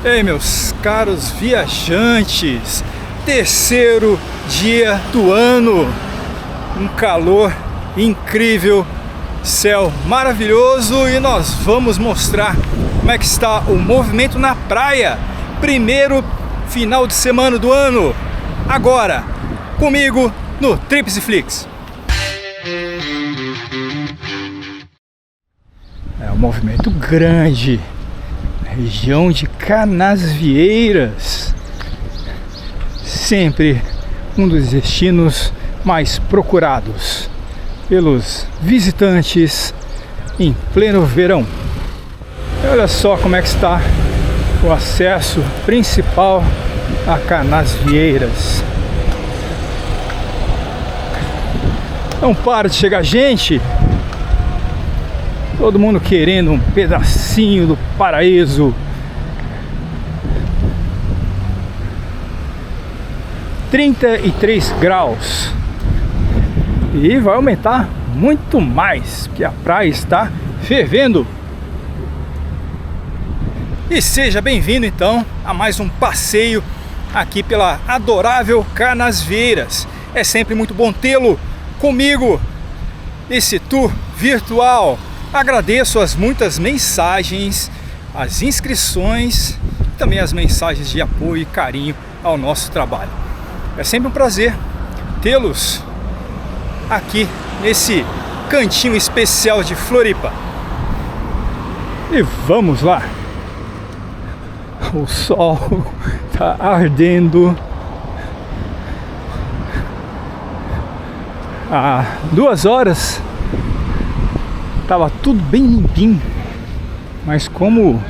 Ei, meus caros viajantes, terceiro dia do ano, um calor incrível, céu maravilhoso, e nós vamos mostrar como é que está o movimento na praia. Primeiro final de semana do ano, agora comigo no Trips e Flix. É um movimento grande, região de Canasvieiras, sempre um dos destinos mais procurados pelos visitantes em pleno verão. E olha só como é que está o acesso principal a Canasvieiras. Não para de chegar gente, todo mundo querendo um pedacinho do paraíso. 33 graus. E vai aumentar muito mais, porque a praia está fervendo. E seja bem-vindo então a mais um passeio aqui pela adorável Canasvieiras. É sempre muito bom tê-lo comigo nesse tour virtual. Agradeço as muitas mensagens, as inscrições, também as mensagens de apoio e carinho ao nosso trabalho. É sempre um prazer tê-los aqui nesse cantinho especial de Floripa. E vamos lá! O sol está ardendo. Há 2 horas estava tudo bem limpinho, mas como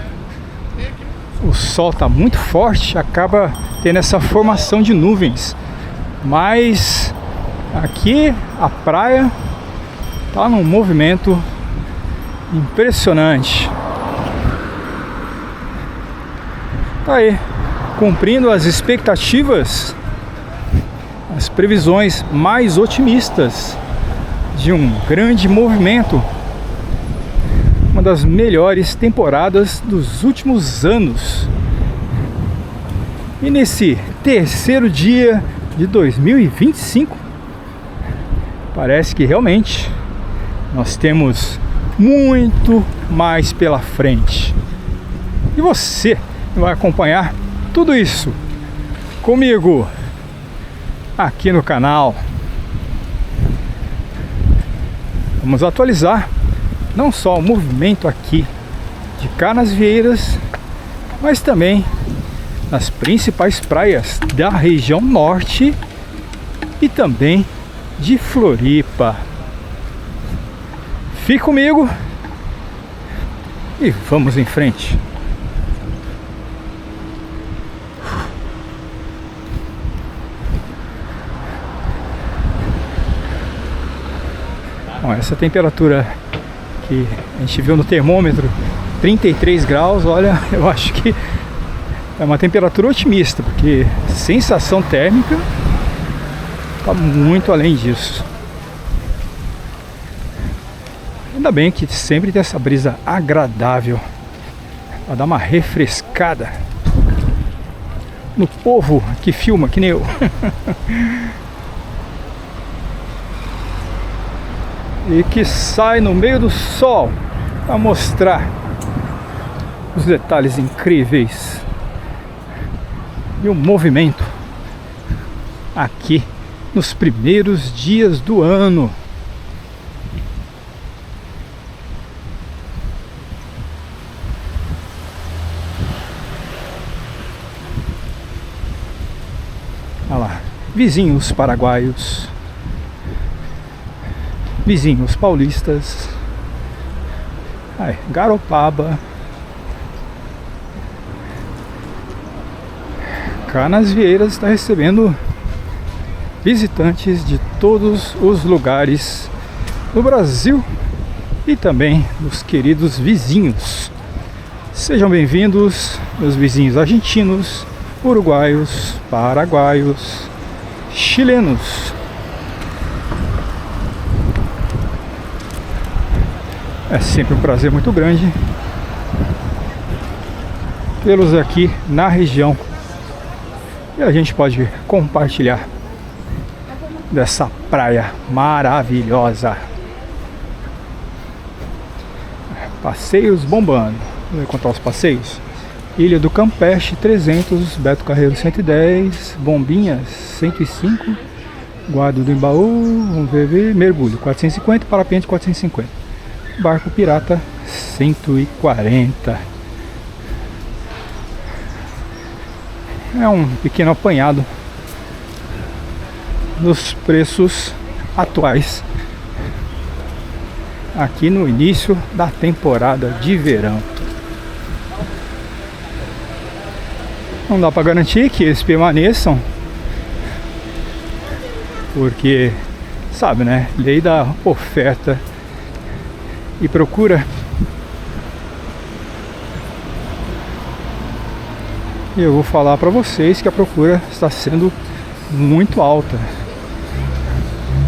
o sol está muito forte, acaba tendo essa formação de nuvens. Mas aqui a praia está num movimento impressionante. Tá aí, cumprindo as expectativas, as previsões mais otimistas de um grande movimento, uma das melhores temporadas dos últimos anos. E nesse terceiro dia de 2025, parece que realmente nós temos muito mais pela frente. E você vai acompanhar tudo isso comigo aqui no canal. Vamos atualizar não só o movimento aqui de Canasvieiras, mas também nas principais praias da região norte e também de Floripa. Fique comigo e vamos em frente. Bom, essa temperatura que a gente viu no termômetro, 33 graus, olha, eu acho que é uma temperatura otimista, porque a sensação térmica está muito além disso. Ainda bem que sempre tem essa brisa agradável para dar uma refrescada no povo que filma, que nem eu. E que sai no meio do sol para mostrar os detalhes incríveis e o movimento aqui nos primeiros dias do ano. Olha lá, vizinhos paraguaios, vizinhos paulistas, aí, Garopaba, Canasvieiras está recebendo visitantes de todos os lugares do Brasil e também dos queridos vizinhos. Sejam bem-vindos, meus vizinhos argentinos, uruguaios, paraguaios, chilenos. É sempre um prazer muito grande tê-los aqui na região. E a gente pode compartilhar dessa praia maravilhosa. Passeios bombando. Vou contar os passeios. Ilha do Campeche 300, Beto Carreiro 110, Bombinhas 105, Guarda do Embaú, vamos ver, mergulho 450, parapente 450, barco pirata 140. É um pequeno apanhado dos preços atuais aqui no início da temporada de verão. Não dá para garantir que eles permaneçam, porque sabe, né? Lei da oferta e procura. E eu vou falar para vocês que a procura está sendo muito alta,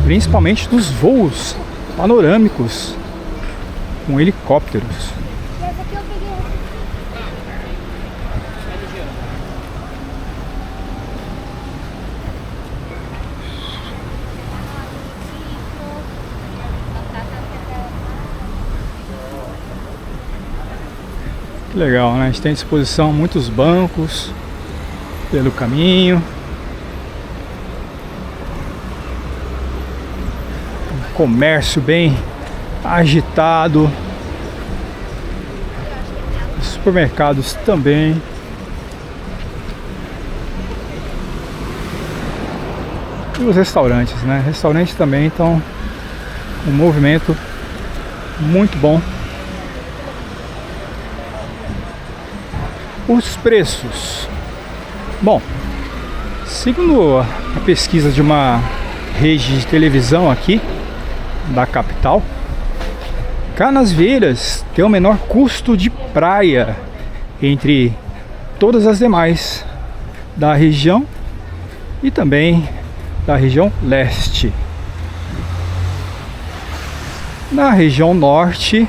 principalmente dos voos panorâmicos com helicópteros. Legal, né? A gente tem à disposição muitos bancos pelo caminho. Um comércio bem agitado. Os supermercados também. E os restaurantes, né? Restaurantes também estão um movimento muito bom. Os preços. Bom, segundo a pesquisa de uma rede de televisão aqui da capital, Canasvieiras tem o menor custo de praia entre todas as demais da região e também da região leste. Na região norte,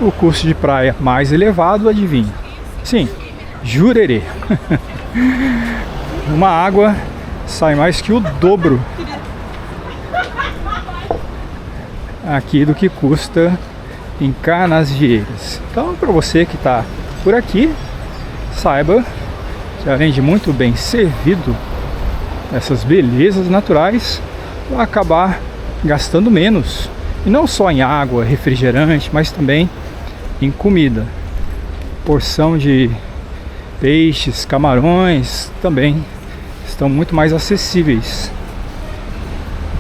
o custo de praia mais elevado, adivinha? Sim, Jurerê. Uma água sai mais que o dobro aqui do que custa em Canasvieiras. Então, para você que está por aqui, saiba que além de muito bem servido essas belezas naturais, vai acabar gastando menos. E não só em água, refrigerante, mas também em comida. Porção de peixes, camarões também estão muito mais acessíveis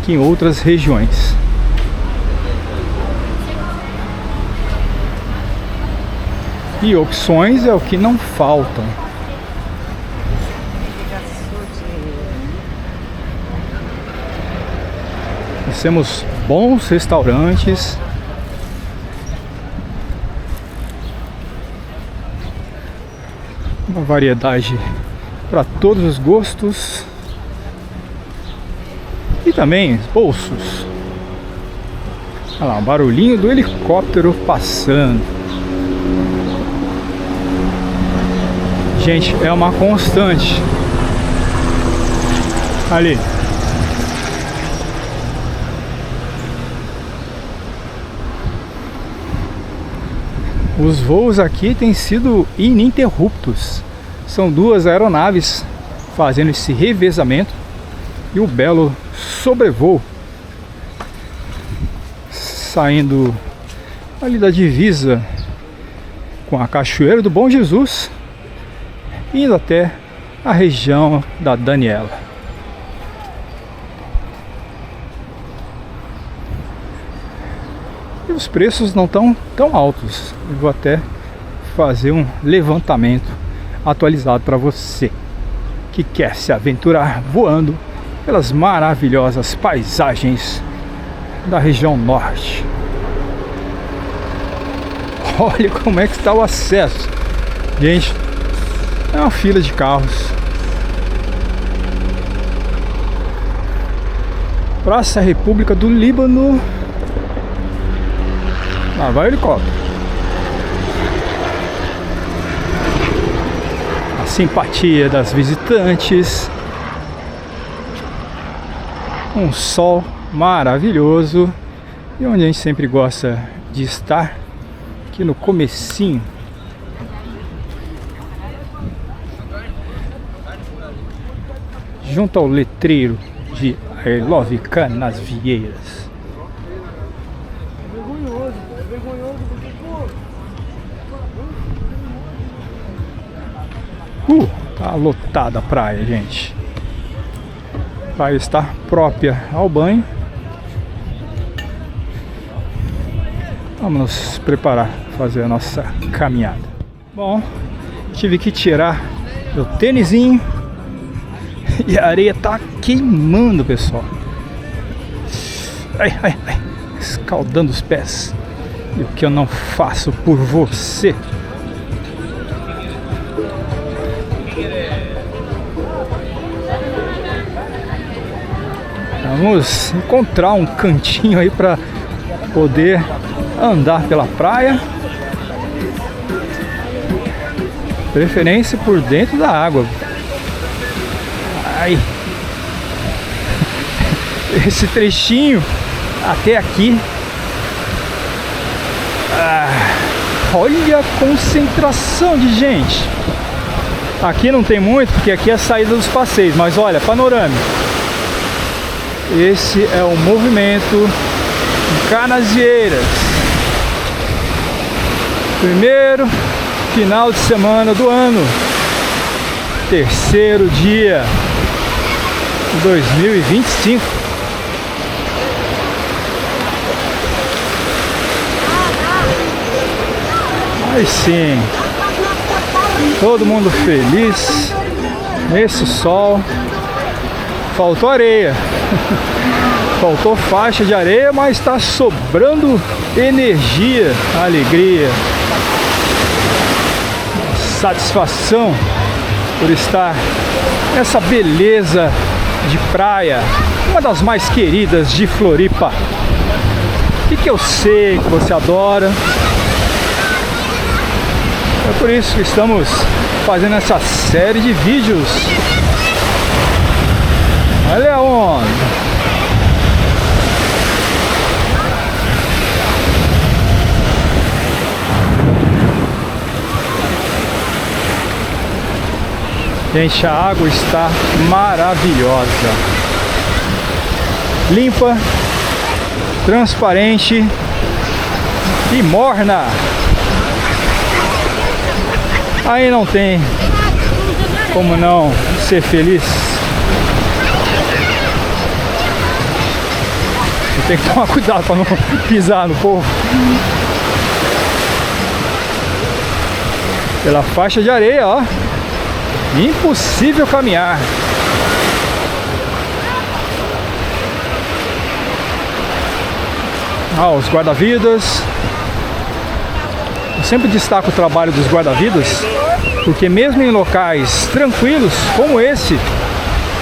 que em outras regiões. E opções é o que não faltam. Nós temos bons restaurantes. Uma variedade para todos os gostos e também bolsos. Olha lá, o barulhinho do helicóptero passando. Gente, é uma constante. Ali. Os voos aqui têm sido ininterruptos. São duas aeronaves fazendo esse revezamento e o belo sobrevoo saindo ali da divisa com a Cachoeira do Bom Jesus, indo até a região da Daniela. E os preços não estão tão altos. Eu vou até fazer um levantamento atualizado para você que quer se aventurar voando pelas maravilhosas paisagens da região norte. Olha como é que está o acesso. Gente, é uma fila de carros. Praça República do Líbano. Lá vai o helicóptero. simpatia das visitantes. Um sol maravilhoso e onde a gente sempre gosta de estar, aqui no comecinho. Junto ao letreiro de I Love Canasvieiras. Tá lotada a praia, gente. A praia está própria ao banho. Vamos nos preparar para fazer a nossa caminhada. Bom, tive que tirar meu tênisinho e a areia tá queimando, pessoal. Ai, ai, ai, escaldando os pés. E o que eu não faço por você? Vamos encontrar um cantinho aí para poder andar pela praia. Preferência por dentro da água. Ai. Esse trechinho até aqui. Olha a concentração de gente. Aqui não tem muito, porque aqui é a saída dos passeios. Mas olha, panorâmico. Esse é o movimento em Canasvieiras. Primeiro final de semana do ano. Terceiro dia de 2025. Aí sim. Todo mundo feliz. Nesse sol. Faltou areia. Faltou faixa de areia, mas está sobrando energia, alegria, satisfação por estar nessa beleza de praia, uma das mais queridas de Floripa, e que eu sei que você adora. É por isso que estamos fazendo essa série de vídeos. Olha a onda. Gente, a água está maravilhosa. Limpa, transparente e morna. Aí não tem como não ser feliz. Tem que tomar cuidado para não pisar no povo. Pela faixa de areia, ó. Impossível caminhar. Os guarda-vidas. Eu sempre destaco o trabalho dos guarda-vidas, porque mesmo em locais tranquilos como esse,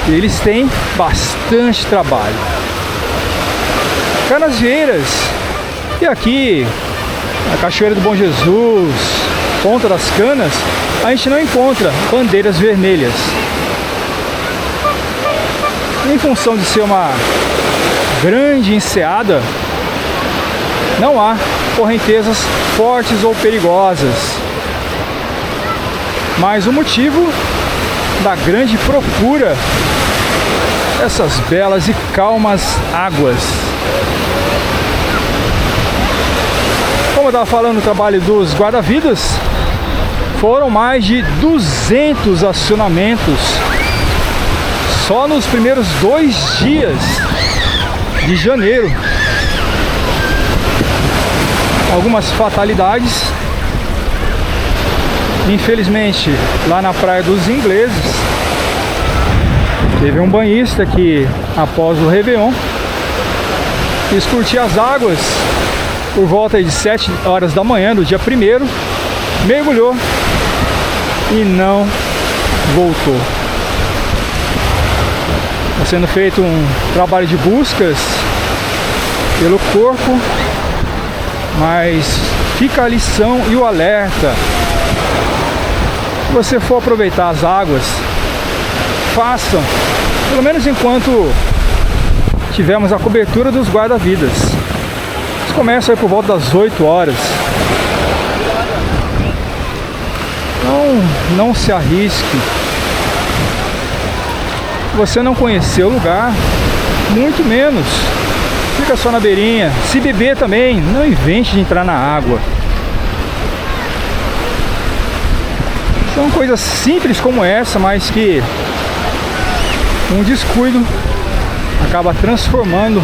eles têm bastante trabalho. Canasvieiras, e aqui na Cachoeira do Bom Jesus, Ponta das Canas, a gente não encontra bandeiras vermelhas. Em função de ser uma grande enseada, não há correntezas fortes ou perigosas. Mas o motivo da grande procura dessas belas e calmas águas. Como eu estava falando, o trabalho dos guarda-vidas, foram mais de 200 acionamentos só nos primeiros 2 dias de janeiro. Algumas fatalidades, infelizmente, lá na Praia dos Ingleses, teve um banhista que, após o Réveillon, quis curtir as águas por volta de 7 horas da manhã do dia 1º, mergulhou e não voltou. Está sendo feito um trabalho de buscas pelo corpo, mas fica a lição e o alerta. Se você for aproveitar as águas, façam, pelo menos enquanto tivermos a cobertura dos guarda-vidas. Eles começam aí por volta das 8 horas. Então, não se arrisque. Se você não conhecer o lugar, muito menos. Fica só na beirinha. Se beber também, não invente de entrar na água. São coisas simples como essa, mas que um descuido acaba transformando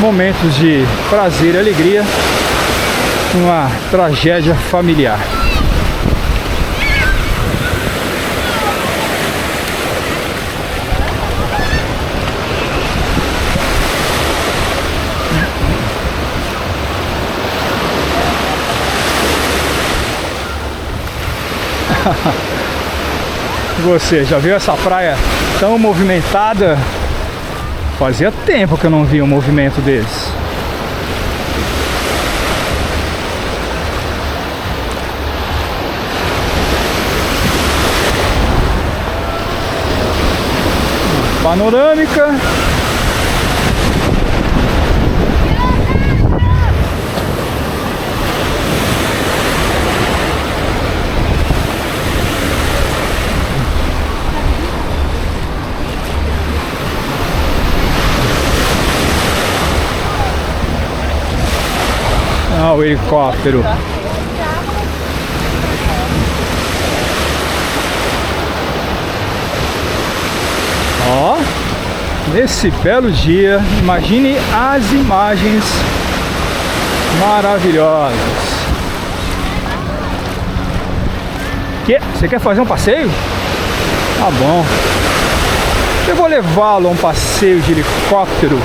momentos de prazer e alegria numa tragédia familiar. Você já viu essa praia tão movimentada? Fazia tempo que eu não via um movimento desse. Panorâmica. Ah, o helicóptero. Ó, nesse belo dia, imagine as imagens maravilhosas. Você quer fazer um passeio? Tá bom. Eu vou levá-lo a um passeio de helicóptero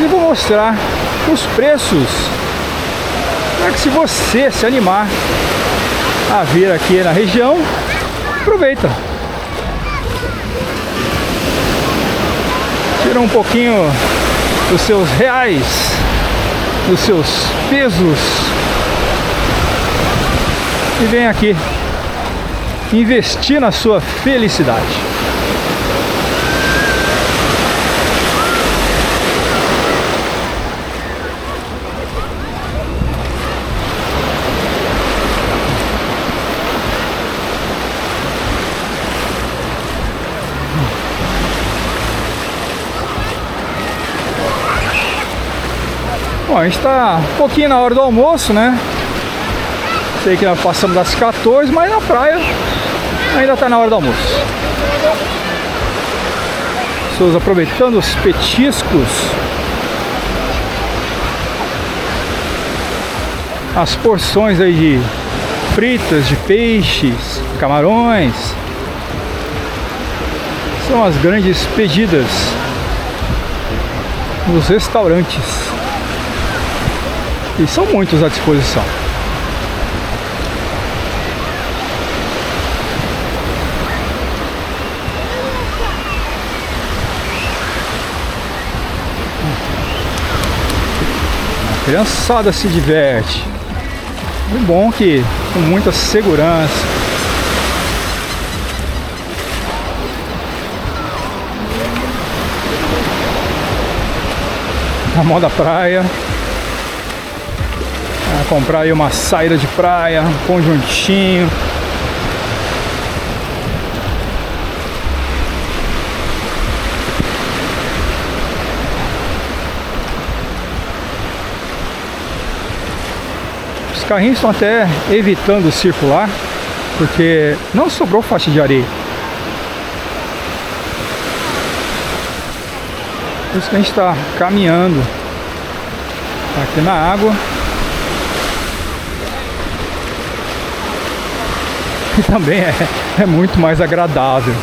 e vou mostrar os preços. Para que, se você se animar a vir aqui na região, aproveita. Tira um pouquinho dos seus reais, dos seus pesos e vem aqui investir na sua felicidade. Bom, a gente está um pouquinho na hora do almoço, né? Sei que nós passamos das 14, mas na praia ainda está na hora do almoço. Pessoas aproveitando os petiscos, as porções aí de fritas, de peixes, camarões. São as grandes pedidas nos restaurantes. E são muitos à disposição. A criançada se diverte. É bom que com muita segurança. A mão da praia. Comprar aí uma saída de praia, um conjuntinho. Os carrinhos estão até evitando circular, porque não sobrou faixa de areia. Por isso que a gente está caminhando aqui na água. E também é muito mais agradável.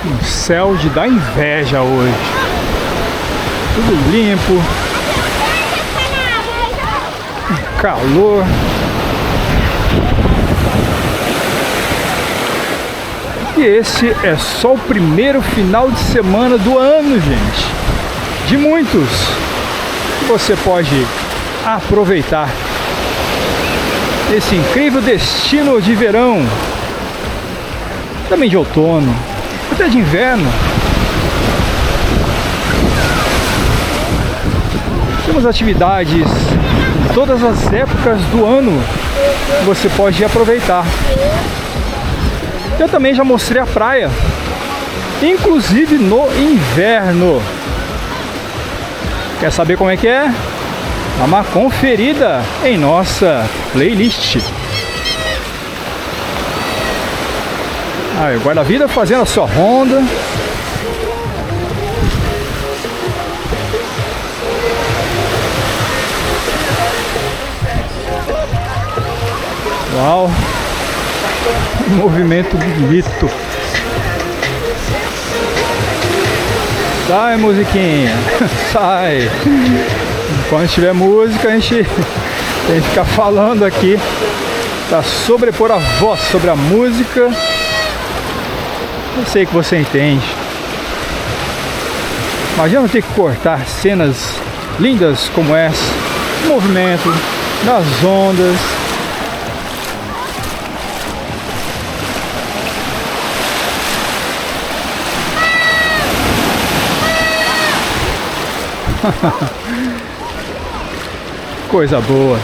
Um céu de dar inveja hoje. Tudo limpo. calor. E esse é só o primeiro final de semana do ano, gente. De muitos que você pode aproveitar esse incrível destino de verão, também de outono, até de inverno. Temos atividades em todas as épocas do ano que você pode aproveitar. Eu também já mostrei a praia, inclusive no inverno. Quer saber como é que é? Dá uma conferida em nossa playlist. Aí, o guarda-vida fazendo a sua ronda. Uau! Movimento bonito. Sai, musiquinha. Sai. Quando tiver música, a gente tem que ficar falando aqui para sobrepor a voz sobre a música. Eu sei que você entende. Imagina ter que cortar cenas lindas como essa. O movimento das ondas. Coisa boa.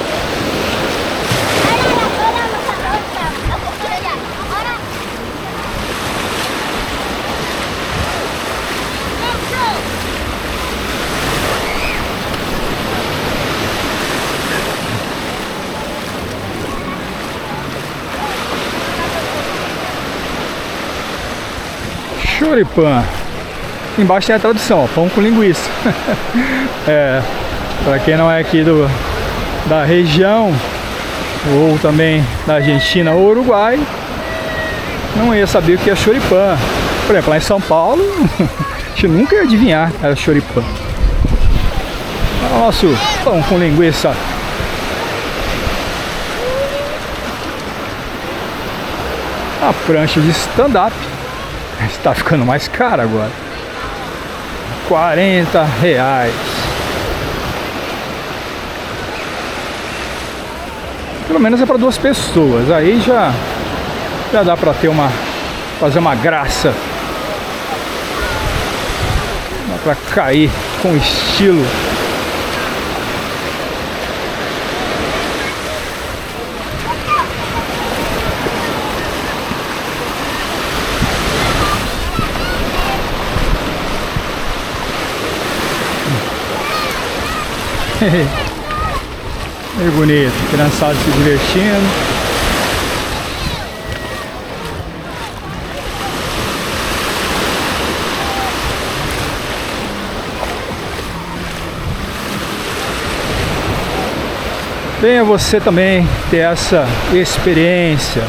Choripan. Embaixo tem a tradução, ó, pão com linguiça. Para quem não é aqui da região, ou também da Argentina ou Uruguai, não ia saber o que é choripan. Por exemplo, lá em São Paulo, a gente nunca ia adivinhar que era choripan. Nosso pão com linguiça. A prancha de stand-up está ficando mais cara agora. R$40. Pelo menos é para 2 pessoas. Aí já dá para ter fazer uma graça. Dá para cair com estilo. Meio bonito, criançada se divertindo. Venha você também ter essa experiência.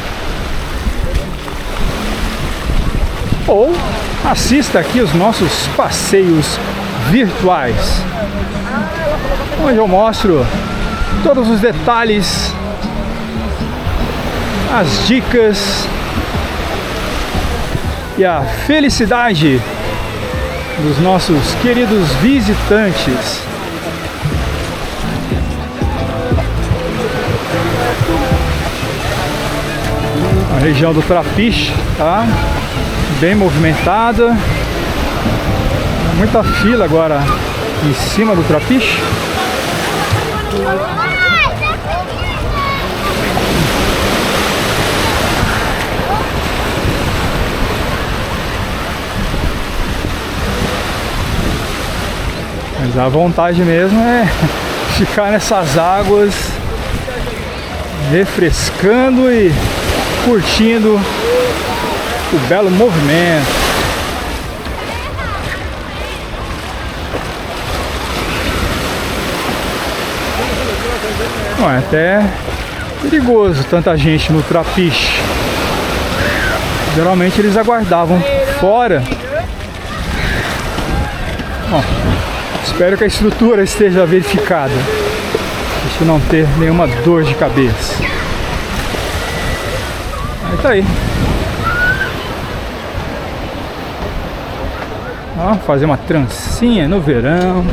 Ou assista aqui os nossos passeios virtuais, onde eu mostro todos os detalhes, as dicas e a felicidade dos nossos queridos visitantes. A região do Trapiche tá bem movimentada, muita fila agora em cima do Trapiche. Mas a vontade mesmo é ficar nessas águas, refrescando e curtindo o belo movimento. Bom, é até perigoso tanta gente no Trapiche. Geralmente eles aguardavam fora. Bom, espero que a estrutura esteja verificada. Deixa eu não ter nenhuma dor de cabeça. Aí tá aí. Ó, fazer uma trancinha no verão.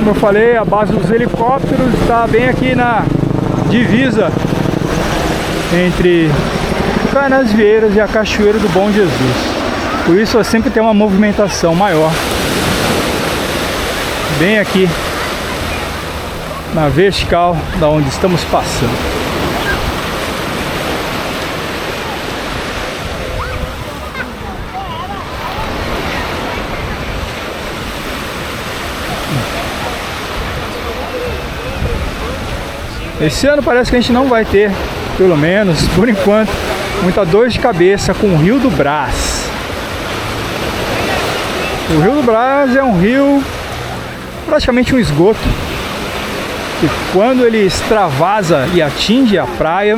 Como eu falei, a base dos helicópteros está bem aqui na divisa entre Canasvieiras e a Cachoeira do Bom Jesus. Por isso sempre tem uma movimentação maior. Bem aqui na vertical da onde estamos passando. Esse ano parece que a gente não vai ter, pelo menos por enquanto, muita dor de cabeça com o Rio do Brás. O Rio do Brás é um rio, praticamente um esgoto, que quando ele extravasa e atinge a praia,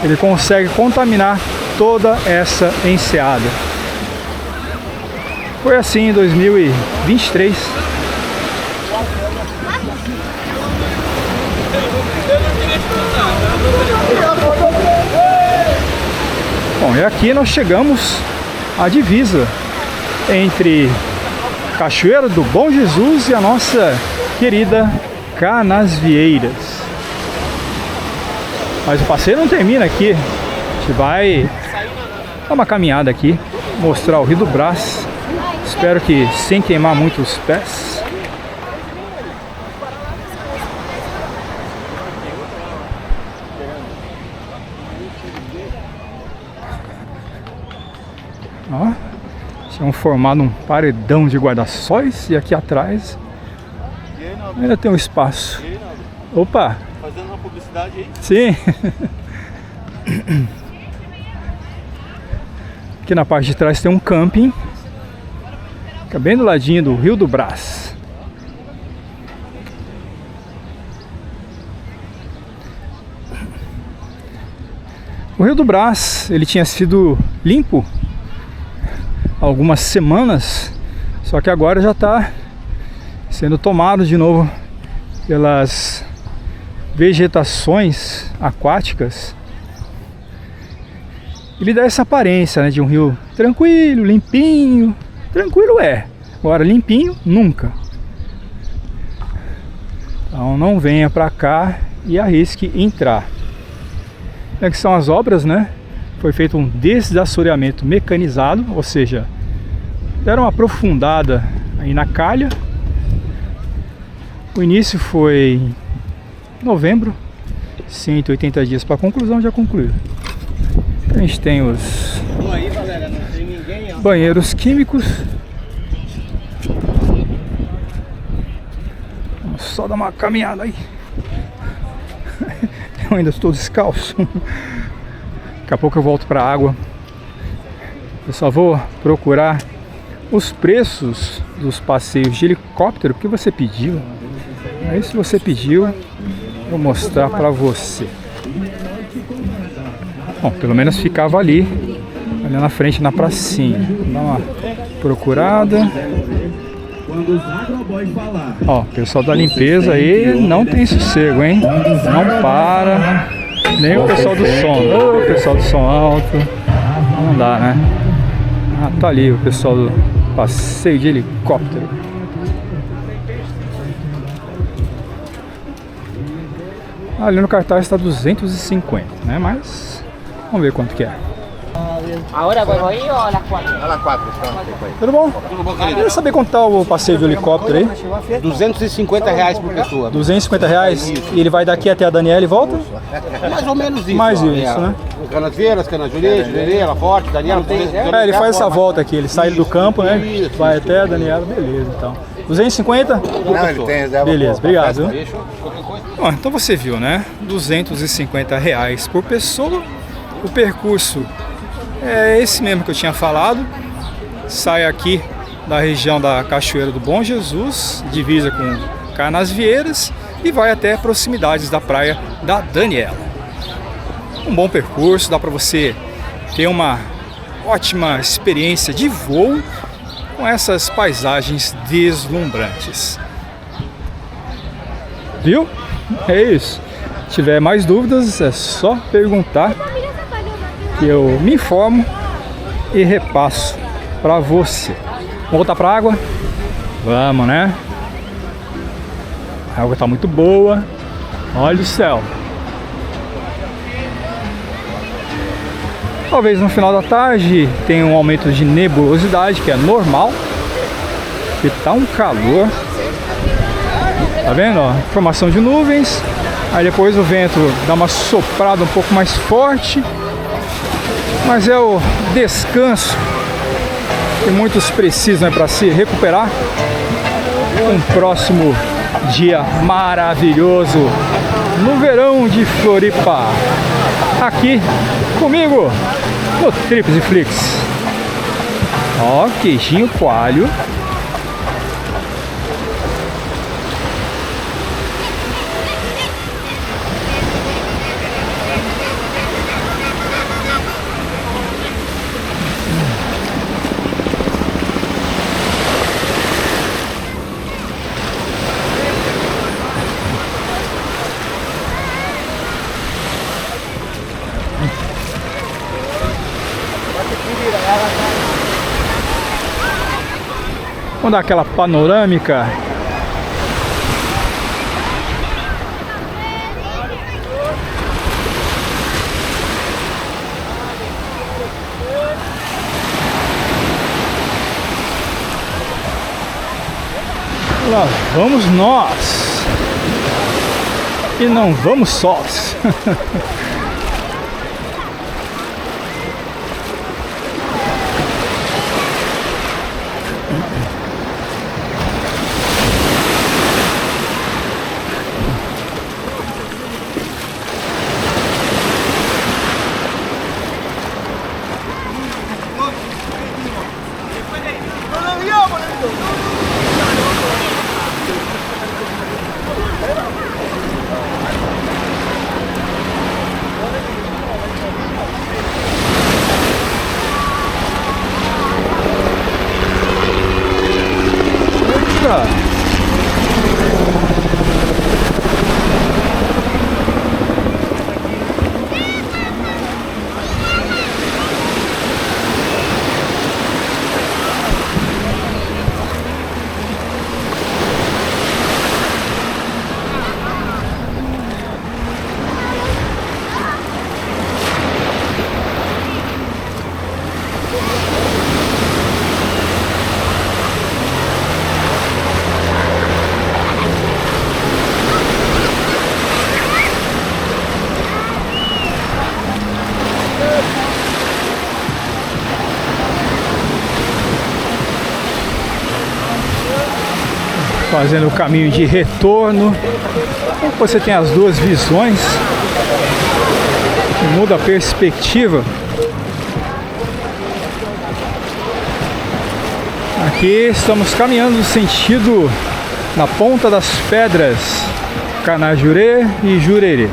ele consegue contaminar toda essa enseada. Foi assim em 2023. Bom, e aqui nós chegamos à divisa entre Cachoeira do Bom Jesus e a nossa querida Canasvieiras. Mas o passeio não termina aqui. A gente vai dar uma caminhada aqui, mostrar o Rio do Brás. Espero que sem queimar muito os pés. Ó, tinham formado um paredão de guarda-sóis e aqui atrás ainda tem um espaço. Opa! Fazendo uma publicidade aí? Sim! Aqui na parte de trás tem um camping. Fica bem do ladinho do Rio do Brás. O Rio do Brás, ele tinha sido limpo algumas semanas, só que agora já está sendo tomado de novo pelas vegetações aquáticas. Ele dá essa aparência, né, de um rio tranquilo, limpinho. Tranquilo é, agora limpinho nunca. Então não venha para cá e arrisque entrar. Aqui são as obras, né? Foi feito um desassoreamento mecanizado, ou seja, deram uma aprofundada aí na calha. O início foi em novembro, 180 dias para conclusão, já concluiu. A gente tem os banheiros químicos. Vamos só dar uma caminhada aí. Eu ainda estou descalço. Daqui a pouco eu volto para a água. Eu só vou procurar os preços dos passeios de helicóptero que você pediu. Aí se você pediu, vou mostrar para você. Bom, pelo menos ficava ali, na frente na pracinha. Vou dar uma procurada. Ó, o pessoal da limpeza aí não tem sossego, hein? Não para. Nem o pessoal do som. O pessoal do som alto. Não dá, né? Ah, tá ali o pessoal do passeio de helicóptero. Ali no cartaz está 250, né? Mas vamos ver quanto que é. Ahora vuelvo ahí o a las 4? A las 4, Tudo bom? Tudo bom, Queria querido? saber quanto tá o passeio de helicóptero aí. R$250 por pessoa. R$250 e ele vai daqui até a Daniela e volta? Mais ou menos isso. Mais ó. isso, né? Canasvieiras, Canajurê, Jurerê, Ela Forte, Daniela. É, ele faz essa volta aqui, ele sai do campo, né? Isso, Vai até a Daniela, beleza então. 250? Não, ele tem reserva. Beleza, obrigado. Viu? Fechou? Qualquer coisa? Bom, então você viu, né? R$ 250 por pessoa. O percurso é esse mesmo que eu tinha falado. Sai aqui da região da Cachoeira do Bom Jesus, divisa com Canasvieiras, e vai até proximidades da praia da Daniela. Um bom percurso, dá para você ter uma ótima experiência de voo com essas paisagens deslumbrantes. Viu? É isso. Se tiver mais dúvidas, é só perguntar que eu me informo e repasso para você. Vamos voltar para a água? Vamos, né? A água está muito boa. Olha o céu. Talvez no final da tarde tenha um aumento de nebulosidade, que é normal, porque tá um calor. Tá vendo? Ó, formação de nuvens. Aí depois o vento dá uma soprada um pouco mais forte. Mas é o descanso que muitos precisam para se recuperar. Um próximo dia maravilhoso no verão de Floripa. Aqui comigo no Trips e Flix. Ó, queijinho coalho. Vamos dar aquela panorâmica. Lá vamos nós. E não vamos sós. Fazendo o caminho de retorno. Você tem as duas visões, muda a perspectiva. Aqui estamos caminhando no sentido na Ponta das Pedras, Canajurê e Jurerê.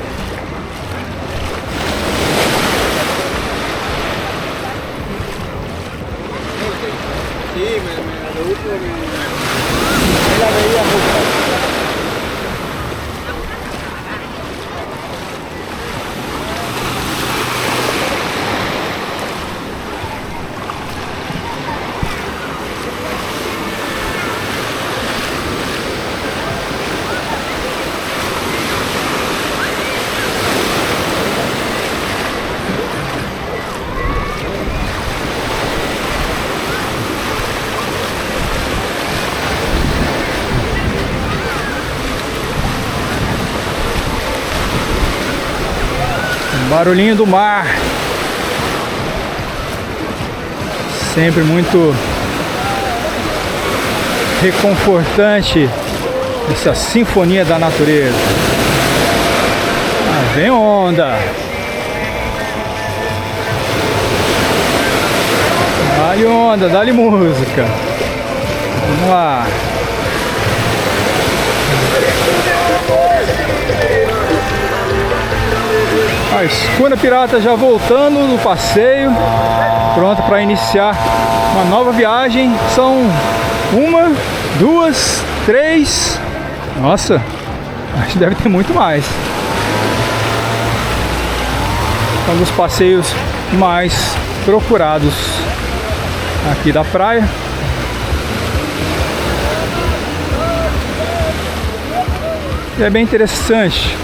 Barulhinho do mar, sempre muito reconfortante, essa sinfonia da natureza. Vem onda. Dá-lhe onda, dá-lhe música. Vamos lá. A Escuna Pirata já voltando do passeio, pronto para iniciar uma nova viagem. São 1, 2, 3. Nossa, acho que deve ter muito mais. É um dos passeios mais procurados aqui da praia. E é bem interessante.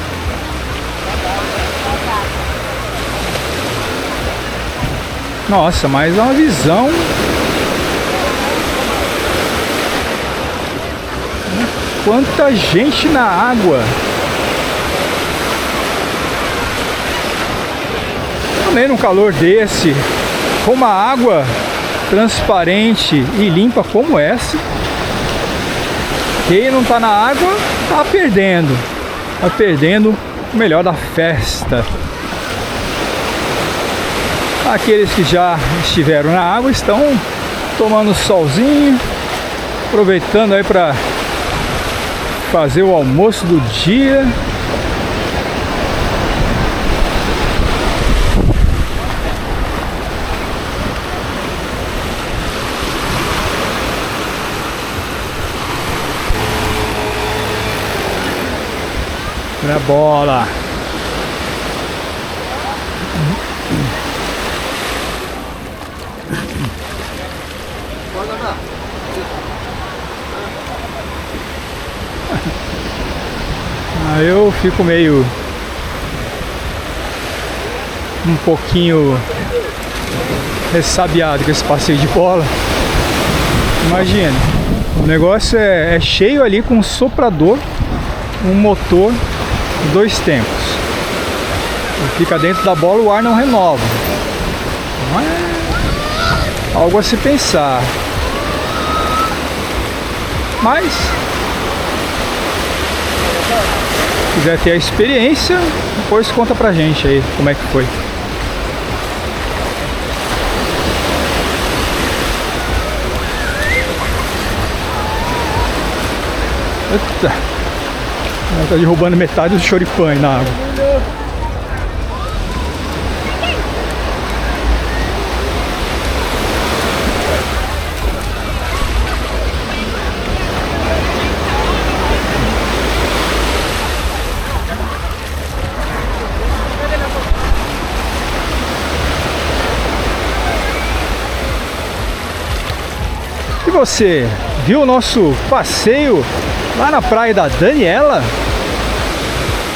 Nossa, mas é uma visão. Quanta gente na água. Também num calor desse, com uma água transparente e limpa como essa, quem não tá na água tá perdendo. Tá perdendo o melhor da festa. Aqueles que já estiveram na água estão tomando solzinho, aproveitando aí para fazer o almoço do dia. Olha a bola. Aí eu fico meio um pouquinho ressabiado com esse passeio de bola. Imagina, o negócio é cheio ali com um soprador, um motor, 2 tempos. E fica dentro da bola, o ar não renova. Não é algo a se pensar. Mas se quiser ter a experiência, depois conta pra gente aí como é que foi. Eita, ela tá derrubando metade do choripã na água. E você viu o nosso passeio lá na praia da Daniela?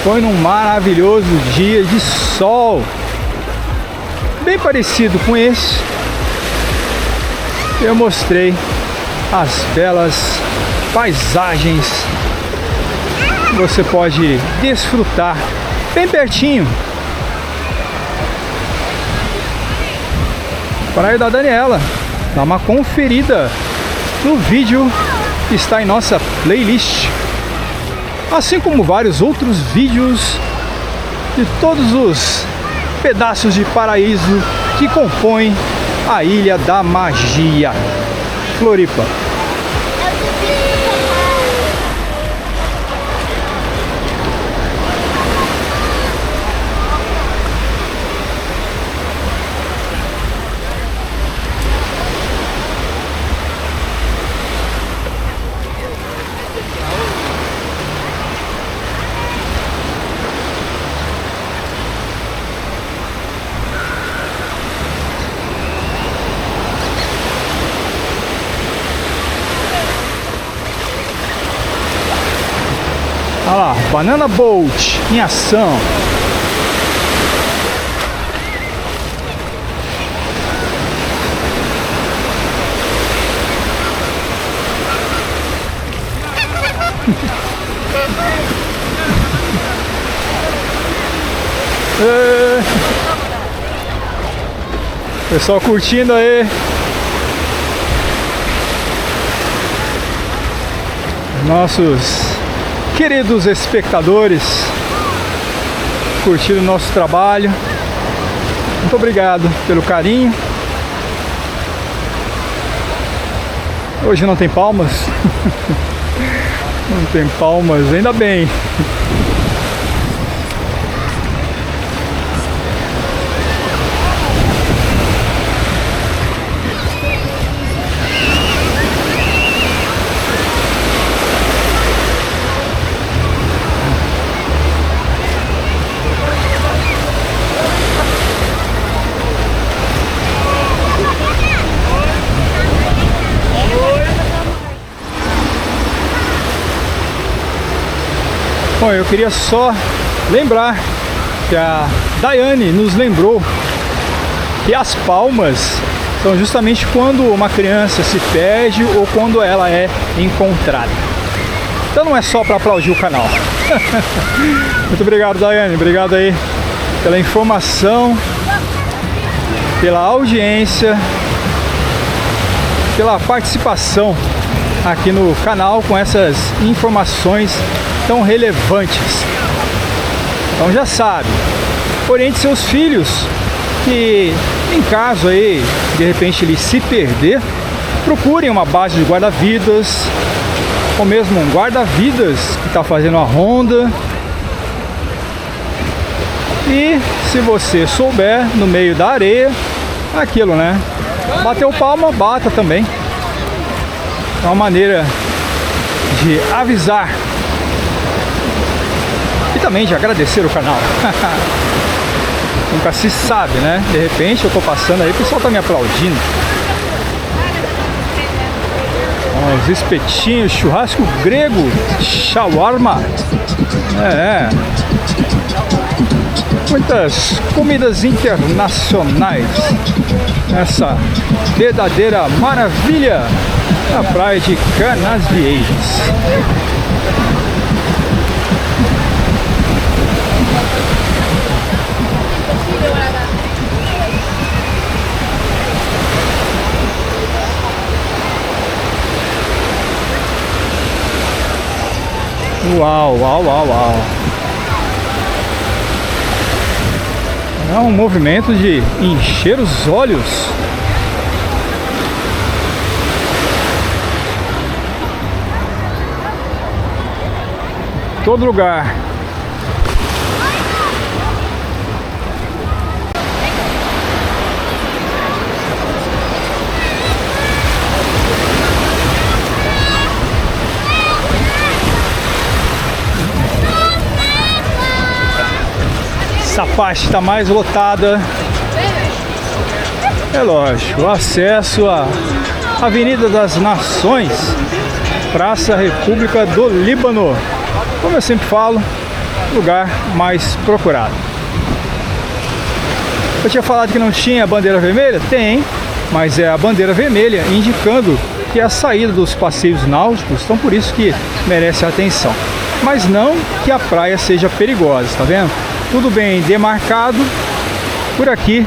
Foi num maravilhoso dia de sol, bem parecido com esse. Eu mostrei as belas paisagens que você pode desfrutar bem pertinho. Praia da Daniela, dá uma conferida no vídeo que está em nossa playlist, assim como vários outros vídeos de todos os pedaços de paraíso que compõem a Ilha da Magia, Floripa. Olha lá, Banana Boat em ação. Pessoal curtindo aí. Nossos queridos espectadores. curtindo o nosso trabalho. Muito obrigado pelo carinho. Hoje não tem palmas. Não tem palmas, ainda bem. Bom, eu queria só lembrar que a Daiane nos lembrou que as palmas são justamente quando uma criança se perde ou quando ela é encontrada. Então não é só para aplaudir o canal. Muito obrigado, Daiane. Obrigado aí pela informação, pela audiência, pela participação aqui no canal com essas informações tão relevantes. Então já sabe, oriente seus filhos que, em caso aí de repente ele se perder, procurem uma base de guarda-vidas ou mesmo um guarda-vidas que está fazendo a ronda. E se você souber, no meio da areia, aquilo, né? Bateu palma, bata também. É uma maneira de avisar e também de agradecer o canal. Nunca se sabe, né? De repente eu tô passando aí, o pessoal tá me aplaudindo. Os espetinhos, churrasco grego, shawarma. Muitas comidas internacionais. Essa verdadeira maravilha na praia de Canasvieiras. Uau, uau, uau, uau. É um movimento de encher os olhos. Todo lugar. Essa parte está mais lotada. É lógico, o acesso à Avenida das Nações, Praça República do Líbano. Como eu sempre falo, lugar mais procurado. Eu tinha falado que não tinha bandeira vermelha? Tem, mas é a bandeira vermelha indicando que é a saída dos passeios náuticos, então por isso que merece a atenção. Mas não que a praia seja perigosa, tá vendo? Tudo bem demarcado. Por aqui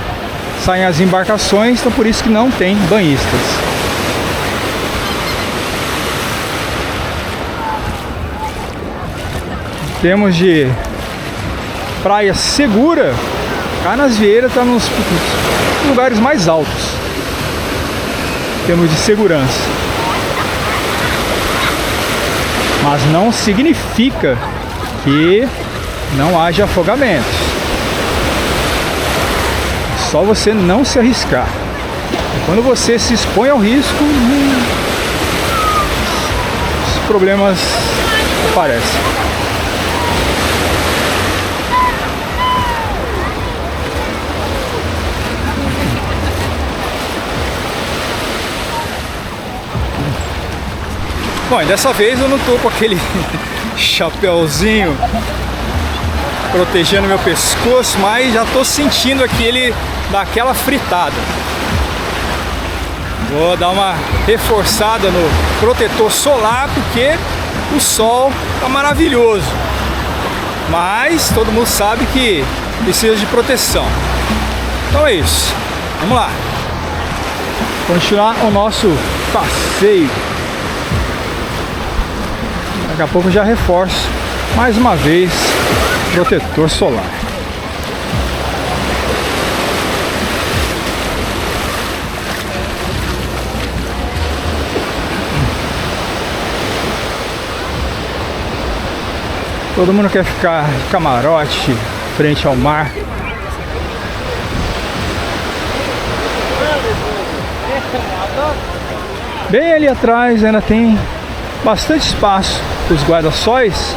saem as embarcações, então por isso que não tem banhistas. Temos de praia segura. Canasvieiras está nos lugares mais altos. Temos de segurança. Mas não significa que não haja afogamentos. É só você não se arriscar. Quando você se expõe ao risco, os problemas aparecem. Bom, e dessa vez eu não tô com aquele chapéuzinho protegendo meu pescoço, mas já tô sentindo aqui ele daquela fritada. Vou dar uma reforçada no protetor solar porque o sol tá maravilhoso, mas todo mundo sabe que precisa de proteção. Então é isso, vamos lá continuar o nosso passeio. Daqui a pouco eu já reforço mais uma vez protetor solar. Todo mundo quer ficar de camarote frente ao mar. Bem ali atrás ainda tem bastante espaço para os guarda-sóis.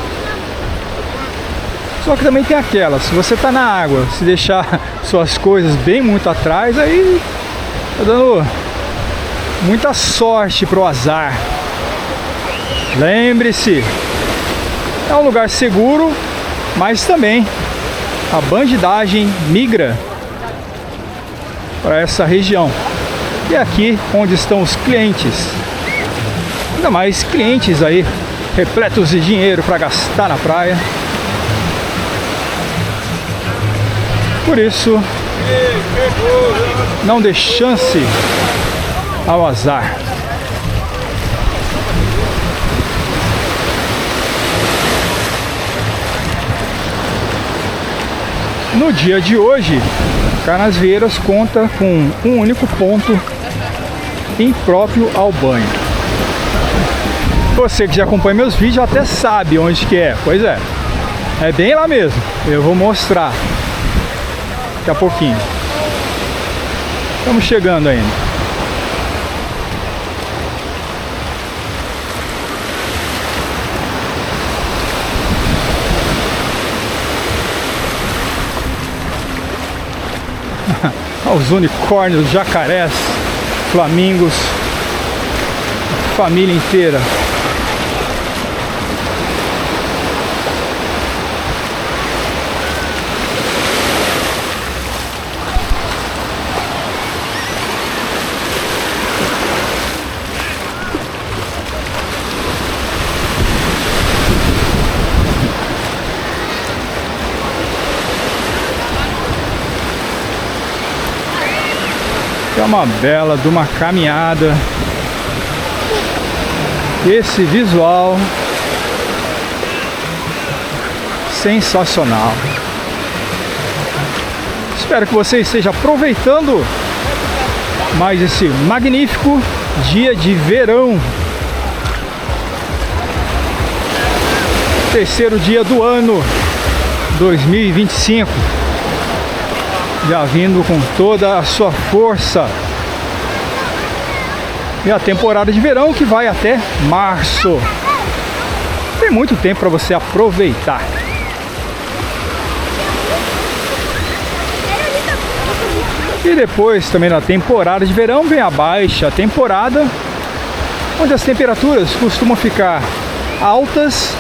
Só que também tem aquela, se você tá na água, se deixar suas coisas bem muito atrás, aí tá dando muita sorte pro azar. Lembre-se, é um lugar seguro, mas também a bandidagem migra para essa região. E aqui onde estão os clientes, ainda mais clientes aí repletos de dinheiro para gastar na praia. Por isso, não dê chance ao azar. No dia de hoje, Canasvieiras conta com um único ponto impróprio ao banho. Você que já acompanha meus vídeos até sabe onde que é. Pois é, é bem lá mesmo. Eu vou mostrar daqui a pouquinho. Estamos chegando ainda. Os unicórnios, jacarés, flamingos, família inteira. É uma bela de uma caminhada. Esse visual sensacional. Espero que você esteja aproveitando mais esse magnífico dia de verão. Terceiro dia do ano 2025. Já vindo com toda a sua força. E a temporada de verão que vai até março. Tem muito tempo para você aproveitar. E depois também na temporada de verão vem a baixa temporada, onde as temperaturas costumam ficar altas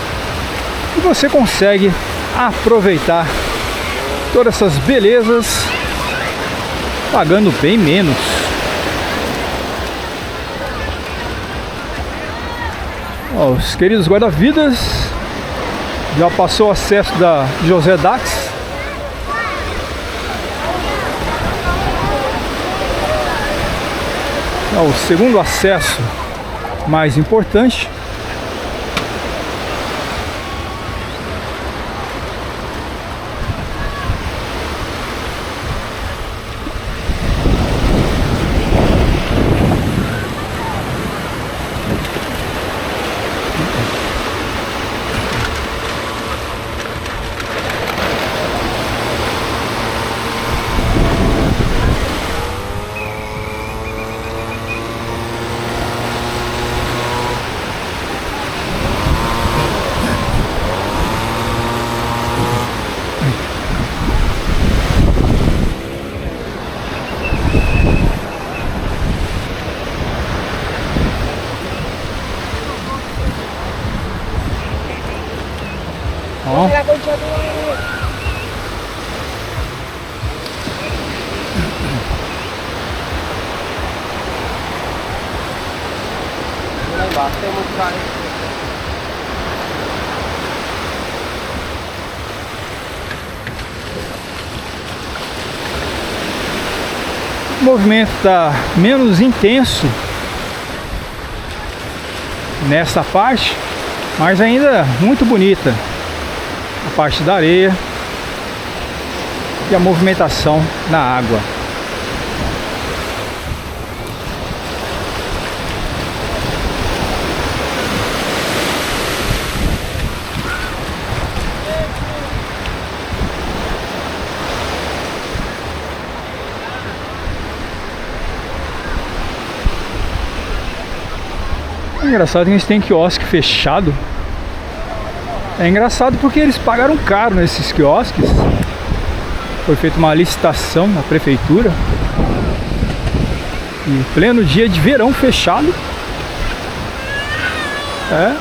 e você consegue aproveitar todas essas belezas pagando bem menos. Ó, os queridos guarda-vidas, já passou o acesso da José Dax. É o segundo acesso mais importante. Ó. O movimento está menos intenso nessa parte, mas ainda muito bonita a parte da areia e a movimentação na água. É engraçado que a gente tem quiosque fechado. É engraçado porque eles pagaram caro nesses quiosques. Foi feita uma licitação na prefeitura. Em pleno dia de verão fechado. É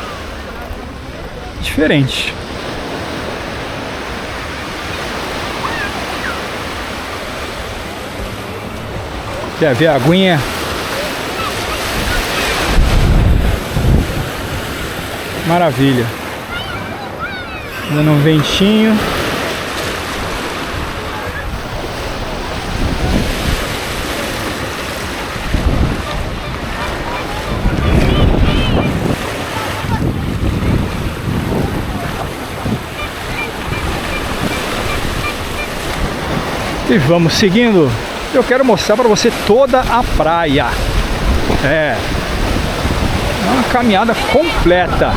diferente. Quer ver a aguinha? Maravilha. Dando um ventinho. E vamos seguindo. Eu quero mostrar para você toda a praia. É uma caminhada completa,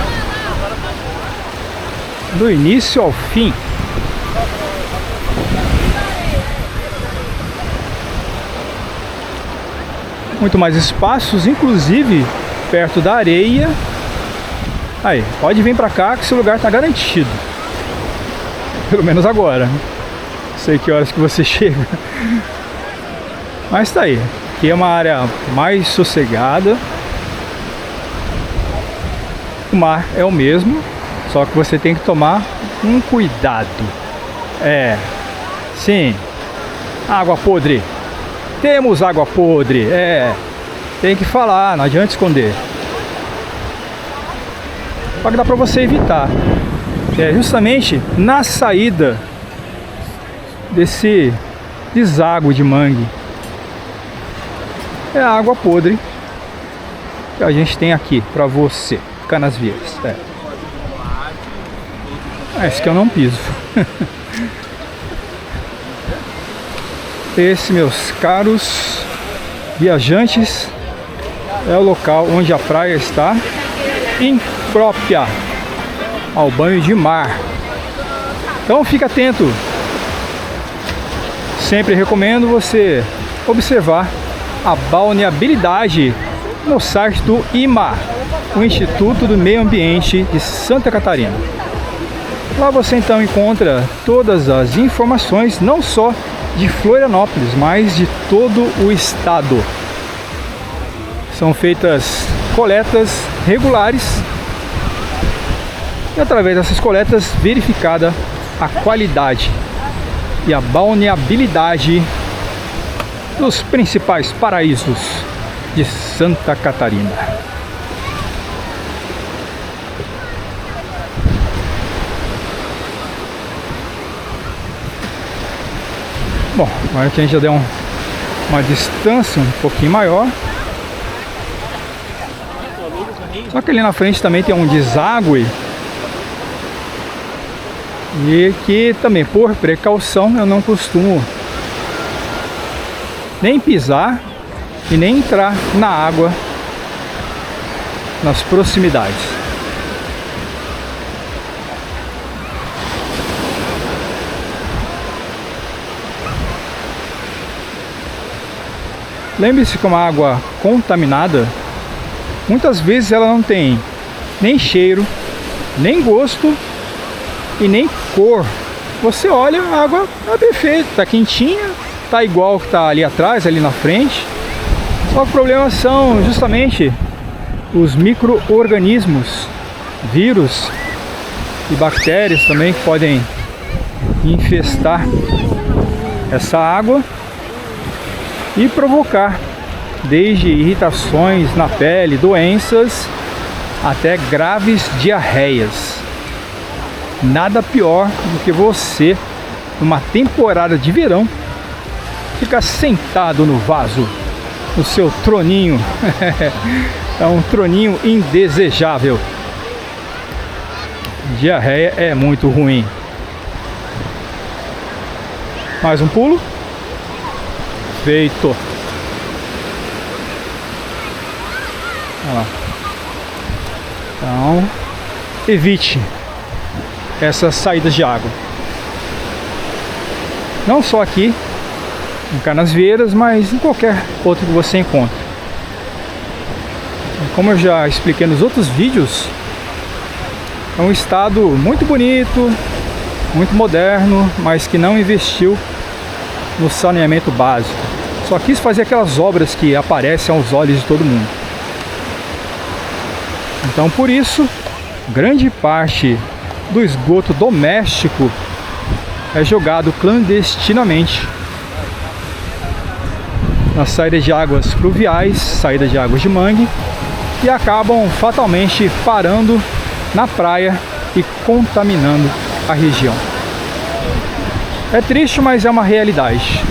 do início ao fim. Muito mais espaços, inclusive perto da areia. Aí, pode vir para cá que seu lugar está garantido. Pelo menos agora. Não sei que horas que você chega. Mas tá aí. Aqui é uma área mais sossegada. O mar é o mesmo, só que você tem que tomar um cuidado. É, sim, água podre. Temos água podre. É, tem que falar, não adianta esconder. Só que dá pra você evitar. É justamente na saída desse deságue de mangue. É a água podre que a gente tem aqui pra você, Canasvieiras. Esse que eu não piso. Esse, meus caros viajantes, é o local onde a praia está imprópria ao banho de mar. Então fica atento. Sempre recomendo você observar a balneabilidade no site do IMA, o Instituto do Meio Ambiente de Santa Catarina. Lá você então encontra todas as informações, não só de Florianópolis, mas de todo o estado. São feitas coletas regulares e através dessas coletas verificada a qualidade e a balneabilidade dos principais paraísos de Santa Catarina. Bom, agora que a gente já deu uma distância um pouquinho maior. Só que ali na frente também tem um deságue. E que também, por precaução, eu não costumo nem pisar e nem entrar na água nas proximidades. Lembre-se que uma água contaminada, muitas vezes ela não tem nem cheiro, nem gosto e nem cor. Você olha, a água é perfeita, está quentinha, está igual que está ali atrás, ali na frente. Só que o problema são justamente os micro-organismos, vírus e bactérias também que podem infestar essa água e provocar desde irritações na pele, doenças, até graves diarreias. Nada pior do que você, numa temporada de verão, ficar sentado no vaso, no seu troninho. É um troninho indesejável. Diarreia é muito ruim. Mais um pulo. Feito. Olha lá. Então, evite essas saídas de água. Não só aqui em Canasvieiras, mas em qualquer outro que você encontre. Como eu já expliquei nos outros vídeos, é um estado muito bonito, muito moderno, mas que não investiu no saneamento básico. Só quis fazer aquelas obras que aparecem aos olhos de todo mundo. Então, por isso, grande parte do esgoto doméstico é jogado clandestinamente nas saídas de águas pluviais, saídas de águas de mangue, e acabam fatalmente parando na praia e contaminando a região. É triste, mas é uma realidade.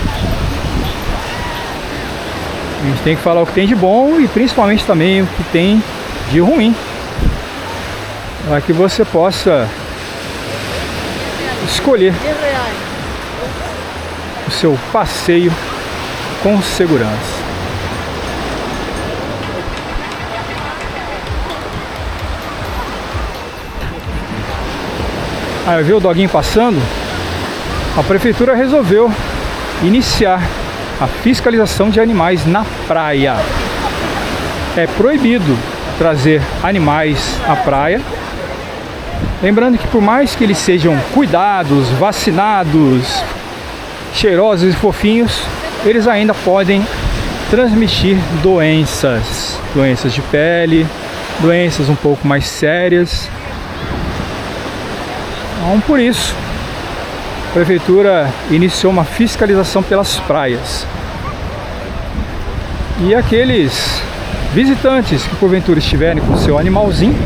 A gente tem que falar o que tem de bom e principalmente também o que tem de ruim, para que você possa escolher o seu passeio com segurança. Aí, viu o doguinho passando? A prefeitura resolveu iniciar a fiscalização de animais na praia. É proibido trazer animais à praia. Lembrando que por mais que eles sejam cuidados, vacinados, cheirosos e fofinhos, eles ainda podem transmitir doenças de pele, doenças um pouco mais sérias. Então, por isso, a prefeitura iniciou uma fiscalização pelas praias. E aqueles visitantes que porventura estiverem com seu animalzinho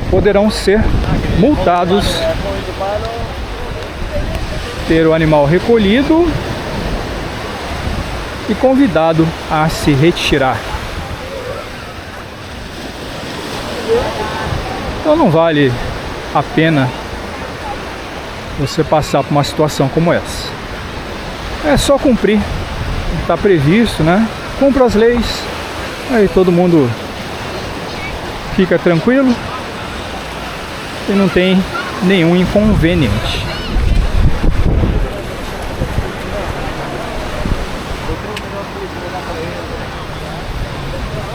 poderão ser multados, ter o animal recolhido e convidado a se retirar. Então não vale a pena você passar por uma situação como essa. É só cumprir o que está previsto, né? Cumpra as leis, aí todo mundo fica tranquilo e não tem nenhum inconveniente.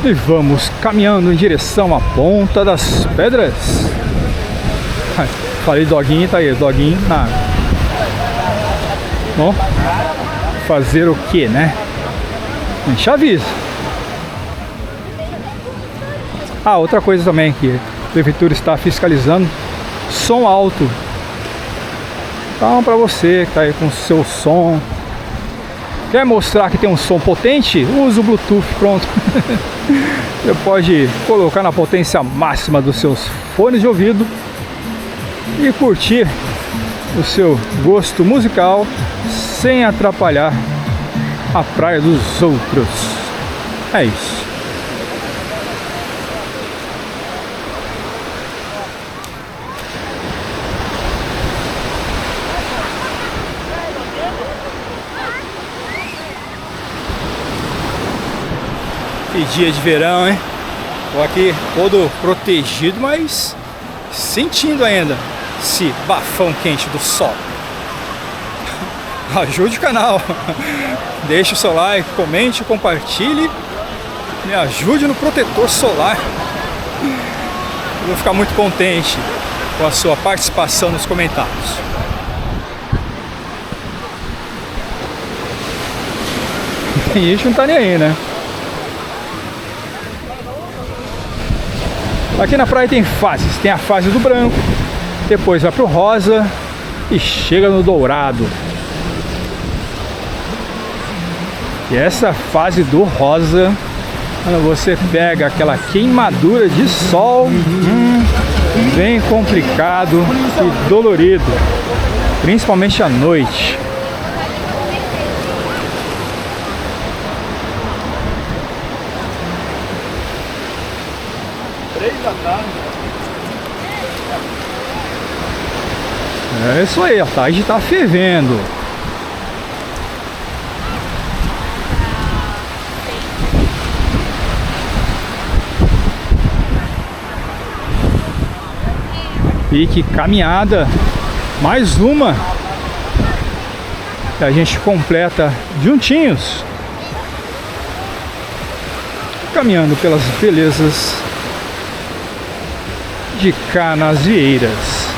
E vamos caminhando em direção à Ponta das Pedras. Falei doguinho, tá aí, doguinho na água. Bom, fazer o que, né? A gente avisa. Ah, outra coisa também que a prefeitura está fiscalizando: som alto. Então, para você que tá aí com o seu som, quer mostrar que tem um som potente? Usa o Bluetooth, pronto. Você pode colocar na potência máxima dos seus fones de ouvido e curtir o seu gosto musical sem atrapalhar a praia dos outros. É isso. Que dia de verão, hein? Tô aqui todo protegido, mas sentindo ainda esse bafão quente do sol. Ajude o canal, deixe o seu like, comente, compartilhe, me ajude no protetor solar. Eu vou ficar muito contente com a sua participação nos comentários. Tem gente que não tá nem aí, né? Aqui na praia tem fases, tem a fase do branco, depois vai pro rosa e chega no dourado. E essa fase do rosa, quando você pega aquela queimadura de sol, bem complicado e dolorido, principalmente à noite. É isso aí, a tarde tá fervendo. E que caminhada, mais uma que a gente completa juntinhos. caminhando pelas belezas de Canasvieiras.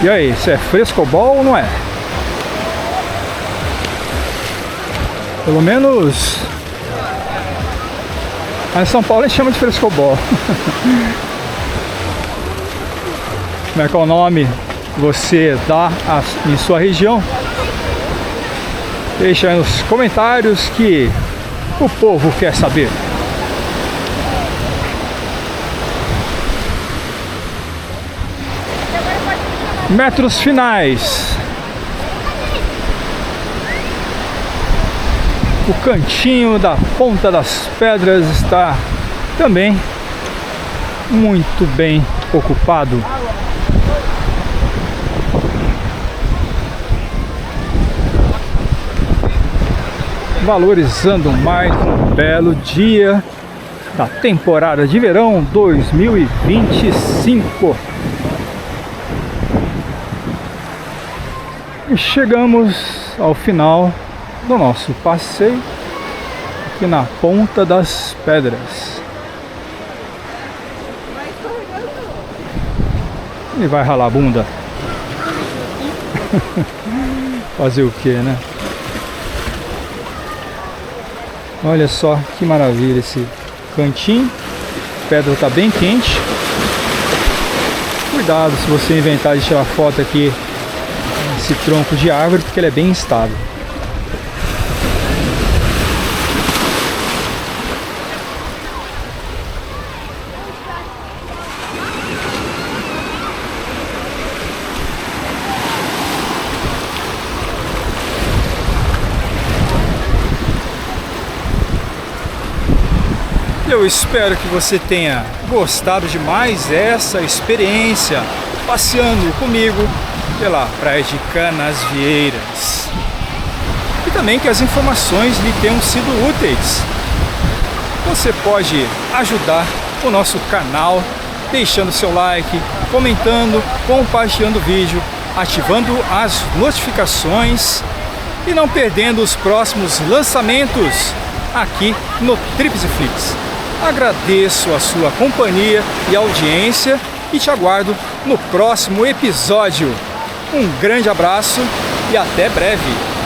E aí, isso é frescobol ou não é? Pelo menos em São Paulo a gente chama de frescobol. Como é que é o nome que você dá em sua região? Deixa aí nos comentários que o povo quer saber. Metros finais. O cantinho da Ponta das Pedras está também muito bem ocupado. Valorizando mais um belo dia da temporada de verão 2025. E chegamos ao final do nosso passeio aqui na Ponta das Pedras. E vai ralar a bunda. Fazer o que, né? Olha só que maravilha esse cantinho. A pedra está bem quente. Cuidado se você inventar de tirar foto aqui esse tronco de árvore, porque ele é bem instável. Eu espero que você tenha gostado de mais essa experiência passeando comigo pela praia de Canasvieiras. E também que as informações lhe tenham sido úteis. Você pode ajudar o nosso canal deixando seu like, comentando, compartilhando o vídeo, ativando as notificações e não perdendo os próximos lançamentos aqui no Trips e Flicks. Agradeço a sua companhia e audiência e te aguardo no próximo episódio. Um grande abraço e até breve!